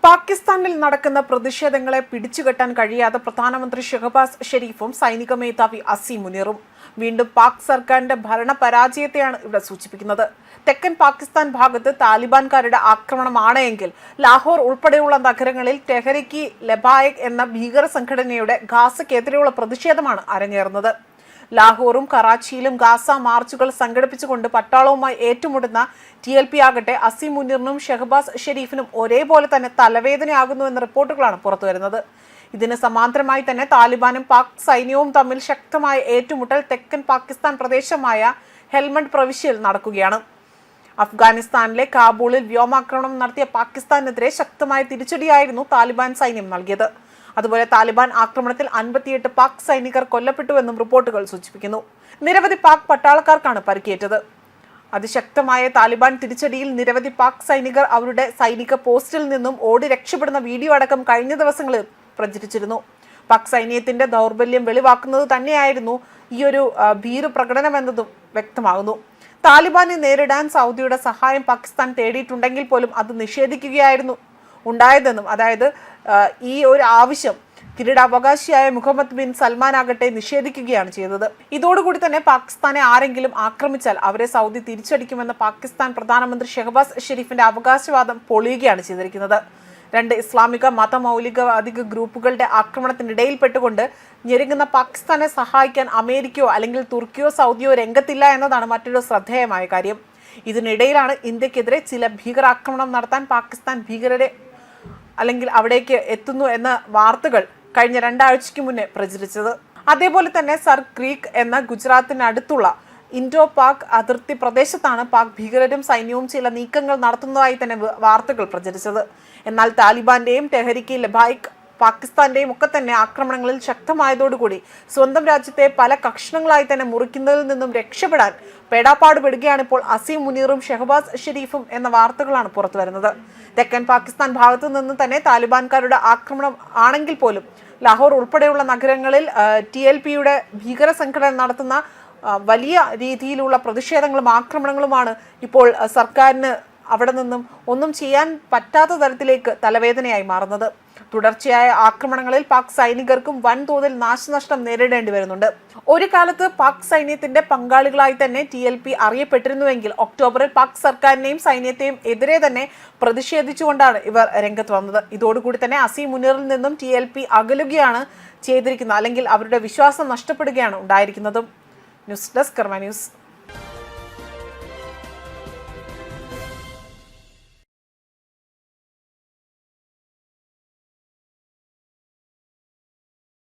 പാകിസ്ഥാനിൽ നടക്കുന്ന പ്രതിഷേധങ്ങളെ പിടിച്ചുകെട്ടാൻ കഴിയാതെ പ്രധാനമന്ത്രി ഷഹബാസ് ഷെരീഫും സൈനിക മേധാവി അസീം മുനീറും വീണ്ടും പാക് സർക്കാരിന്റെ ഭരണ പരാജയത്തെയാണ് ഇവിടെ സൂചിപ്പിക്കുന്നത്. തെക്കൻ പാകിസ്ഥാൻ ഭാഗത്ത് താലിബാൻകാരുടെ ആക്രമണമാണ് എങ്കിൽ ലാഹോർ ഉൾപ്പെടെയുള്ള നഗരങ്ങളിൽ ടെഹരിക്ക് ലബായക് എന്ന ഭീകര സംഘടനയുടെ ഗാസയ്ക്കെതിരെയുള്ള പ്രതിഷേധമാണ് അരങ്ങേറുന്നത്. ലാഹോറും കറാച്ചിയിലും ഗാസ മാർച്ചുകൾ സംഘടിപ്പിച്ചുകൊണ്ട് പട്ടാളവുമായി ഏറ്റുമുട്ടുന്ന TLP ആകട്ടെ അസീം മുനീറിനും ഷഹബാസ് ഷെരീഫിനും ഒരേപോലെ തന്നെ തലവേദനയാകുന്നു എന്ന റിപ്പോർട്ടുകളാണ് പുറത്തുവരുന്നത്. ഇതിന് സമാന്തരമായി തന്നെ താലിബാനും പാക് സൈന്യവും തമ്മിൽ ശക്തമായ ഏറ്റുമുട്ടൽ തെക്കൻ പാകിസ്ഥാൻ പ്രദേശമായ ഹെൽമണ്ട് പ്രവിശ്യയിൽ നടക്കുകയാണ്. അഫ്ഗാനിസ്ഥാനിലെ കാബൂളിൽ വ്യോമാക്രമണം നടത്തിയ പാകിസ്ഥാനെതിരെ ശക്തമായ തിരിച്ചടിയായിരുന്നു താലിബാൻ സൈന്യം നൽകിയത്. അതുപോലെ താലിബാൻ ആക്രമണത്തിൽ 58 പാക് സൈനികർ കൊല്ലപ്പെട്ടുവെന്നും റിപ്പോർട്ടുകൾ സൂചിപ്പിക്കുന്നു. നിരവധി പാക് പട്ടാളക്കാർക്കാണ് പരിക്കേറ്റത്. അതിശക്തമായ താലിബാൻ തിരിച്ചടിയിൽ നിരവധി പാക് സൈനികർ അവരുടെ സൈനിക പോസ്റ്റിൽ നിന്നും ഓടി രക്ഷപ്പെടുന്ന വീഡിയോ അടക്കം കഴിഞ്ഞ ദിവസങ്ങളിൽ പ്രചരിച്ചിരുന്നു. പാക് സൈന്യത്തിന്റെ ദൗർബല്യം വെളിവാക്കുന്നത് തന്നെയായിരുന്നു ഈ ഒരു ഭീരു പ്രകടനമെന്നതും വ്യക്തമാകുന്നു. താലിബാനെ നേരിടാൻ സൗദിയുടെ സഹായം പാകിസ്ഥാൻ തേടിയിട്ടുണ്ടെങ്കിൽ പോലും അത് നിഷേധിക്കുകയായിരുന്നു ഉണ്ടായതെന്നും, അതായത് ഈ ഒരു ആവശ്യം കിരീടാവകാശിയായ മുഹമ്മദ് ബിൻ സൽമാൻ ആകട്ടെ നിഷേധിക്കുകയാണ് ചെയ്തത്. ഇതോടുകൂടി തന്നെ പാകിസ്ഥാനെ ആരെങ്കിലും ആക്രമിച്ചാൽ അവരെ സൗദി തിരിച്ചടിക്കുമെന്ന പാകിസ്ഥാൻ പ്രധാനമന്ത്രി ഷഹബാസ് ഷെരീഫിന്റെ അവകാശവാദം പൊളിയുകയാണ് ചെയ്തിരിക്കുന്നത്. 2 ഇസ്ലാമിക മതമൗലികവാദി ഗ്രൂപ്പുകളുടെ ആക്രമണത്തിനിടയിൽപ്പെട്ടുകൊണ്ട് ഞെരുങ്ങുന്ന പാകിസ്ഥാനെ സഹായിക്കാൻ അമേരിക്കയോ അല്ലെങ്കിൽ തുർക്കിയോ സൗദിയോ രംഗത്തില്ല എന്നതാണ് മറ്റൊരു ശ്രദ്ധേയമായ കാര്യം. ഇതിനിടയിലാണ് ഇന്ത്യക്കെതിരെ ചില ഭീകരാക്രമണം നടത്താൻ പാകിസ്ഥാൻ ഭീകരരെ അല്ലെങ്കിൽ അവിടേക്ക് എത്തുന്നു എന്ന വാർത്തകൾ കഴിഞ്ഞ 2 ആഴ്ചയ്ക്ക് മുന്നേ പ്രചരിച്ചത്. അതേപോലെ തന്നെ സർ ക്രീക്ക് എന്ന ഗുജറാത്തിനടുത്തുള്ള ഇൻഡോ പാക് അതിർത്തി പ്രദേശത്താണ് പാക് ഭീകരരും സൈന്യവും ചില നീക്കങ്ങൾ നടത്തുന്നതായി തന്നെ വാർത്തകൾ പ്രചരിച്ചത്. എന്നാൽ താലിബാന്റെയും ടെഹരിക്ക് ലബായിക് പാകിസ്ഥാന്റെയും ഒക്കെ തന്നെ ആക്രമണങ്ങളിൽ ശക്തമായതോടുകൂടി സ്വന്തം രാജ്യത്തെ പല കഷ്ണങ്ങളായി തന്നെ മുറിക്കുന്നതിൽ നിന്നും രക്ഷപ്പെടാൻ പെടാപ്പാടുപെടുകയാണ് ഇപ്പോൾ അസീം മുനീറും ഷഹബാസ് ഷെരീഫും എന്ന വാർത്തകളാണ് പുറത്തു വരുന്നത്. തെക്കൻ പാകിസ്ഥാൻ ഭാഗത്തു നിന്ന് തന്നെ താലിബാൻകാരുടെ ആക്രമണം ആണെങ്കിൽ പോലും ലാഹോർ ഉൾപ്പെടെയുള്ള നഗരങ്ങളിൽ TLPയുടെ ഭീകര സംഘടന നടത്തുന്ന വലിയ രീതിയിലുള്ള പ്രതിഷേധങ്ങളും ആക്രമണങ്ങളുമാണ് ഇപ്പോൾ സർക്കാരിന് അവിടെ നിന്നും ഒന്നും ചെയ്യാൻ പറ്റാത്ത തരത്തിലേക്ക് തലവേദനയായി മാറുന്നത്. തുടർച്ചയായ ആക്രമണങ്ങളിൽ പാക് സൈനികർക്കും വൻതോതിൽ നാശനഷ്ടം നേരിടേണ്ടി വരുന്നുണ്ട്. ഒരു കാലത്ത് പാക് സൈന്യത്തിന്റെ പങ്കാളികളായി തന്നെ TLP അറിയപ്പെട്ടിരുന്നുവെങ്കിൽ ഒക്ടോബറിൽ പാക് സർക്കാരിനെയും സൈന്യത്തെയും എതിരെ തന്നെ പ്രതിഷേധിച്ചുകൊണ്ടാണ് ഇവർ രംഗത്ത് വന്നത്. ഇതോടുകൂടി തന്നെ അസീം മുനീറിൽ നിന്നും TLP അകലുകയാണ് ചെയ്തിരിക്കുന്നത്, അല്ലെങ്കിൽ അവരുടെ വിശ്വാസം നഷ്ടപ്പെടുകയാണ് ഉണ്ടായിരിക്കുന്നതും. ന്യൂസ് ഡെസ്ക് കർമ്മ ന്യൂസ്.